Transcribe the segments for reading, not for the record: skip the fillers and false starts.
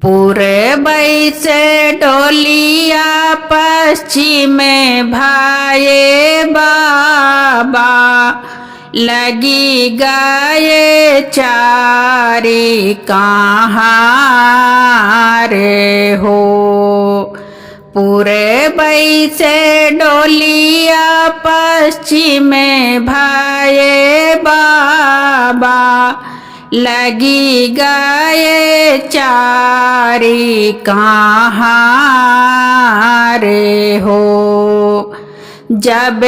पूर्वई से डोलिया पश्चिम भाए बाबा लगी गए चारी कहाँ रे हो। पूर्वई से डोलिया पश्चिम भाए बाबा लगी गए चारी कहाँ रे हो। जब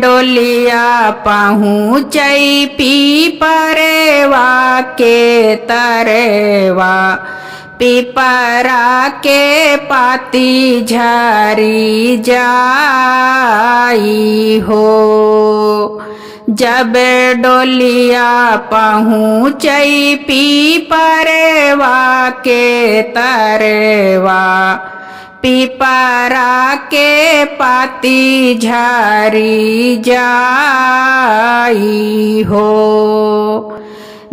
डोलिया पहुँचई पीपरेवा के तरेवा पीपरा के पाती झरी जाई हो। जब डोलिया पहुँचई पीपरेवा के तरेवा पीपरा के पाती झरी जाई हो।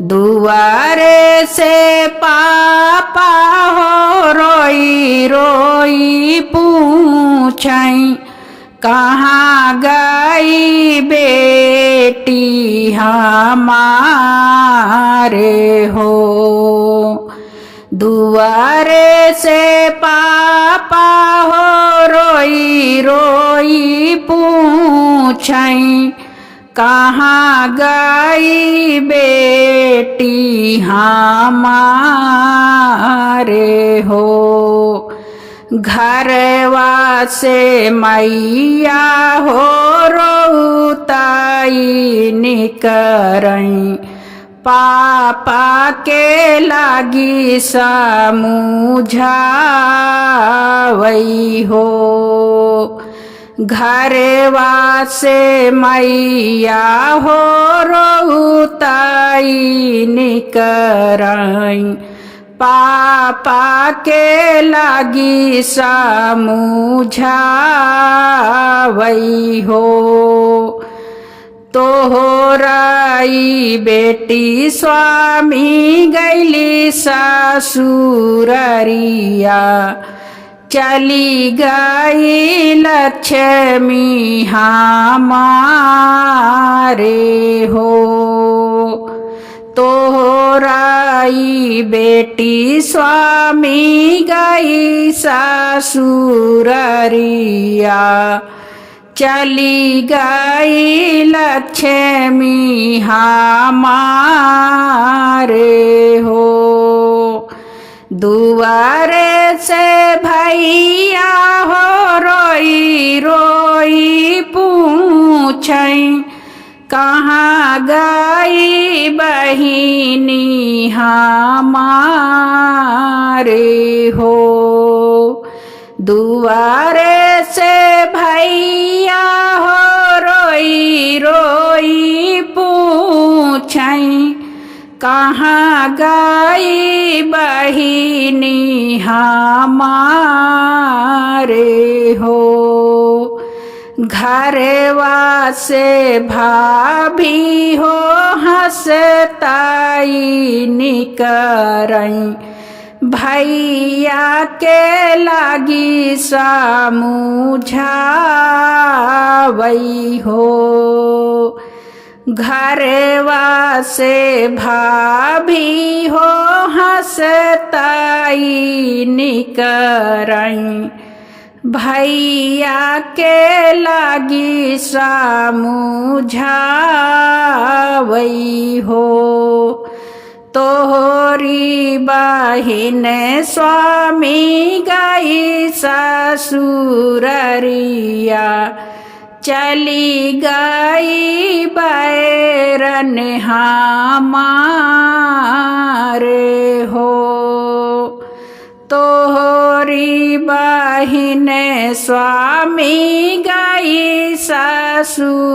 दुआरे से पापा हो रोई रोई पूछई कहाँ गई बेटी हमारे हो। दुआरे से पापा हो रोई रोई पूछई कहाँ गई बेटी हमारे हो। घरवा से मैया हो रोताई निकरई पापा के लागी समझावई हो। घरवा से मैया हो रोताई निकरई पापा के लागी समझावई हो। तोहराई बेटी स्वामी गैली ससुररिया चली गई लक्ष्मी हमारे हो। तोहराई बेटी स्वामी गई ससुररिया चली गई लक्ष्मी हमारे हो। दुआरे से भैया हो रोई रोई पूछई कहाँ गई बहिनी हमारे हो। दुआरे से भैया हो रोई रोई पूछई कहाँ गई बहिनी हमारे हो। घरवा से भाभी हो हंसताई निकरई भैया के लागी समझावई हो। घरवा से भाभी हो हंसताई निकरई भैया के लागी समझावई हो। तोहरी बहिन स्वामी गई ससुररिया चली गई बैरन हमारे हो। तोहरी बहिन स्वामी गई ससुररिया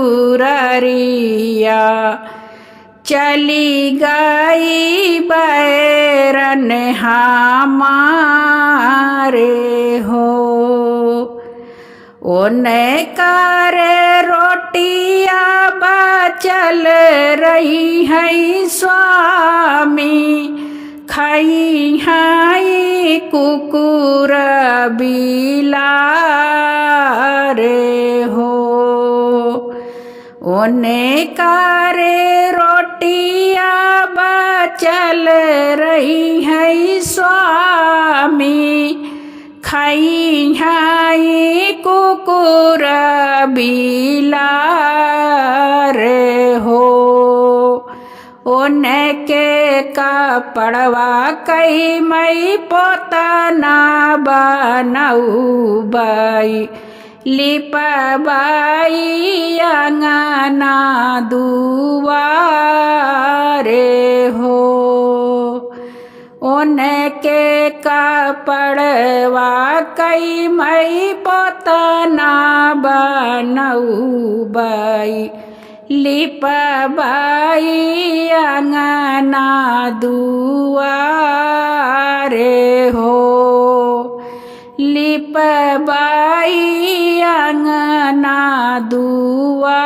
चली गई बैरन हमारे हो। ओने करे रोटिया बचल रही है स्वामी खाई हाई कुकुर बिलारे हो। ओने कारे रोटिया बचल रही है स्वामी, खाई हाई कुकुर बिलारे हो। ओने के कपड़वा कई मई पोतना बनऊ बाई, लिपबाई अंगना दुआरे हो। उनके कपड़वा कई मई पोतना बनऊ बाई, लिपबाई अंगना दुआरे हो। लिपबाई अंगना दुआरे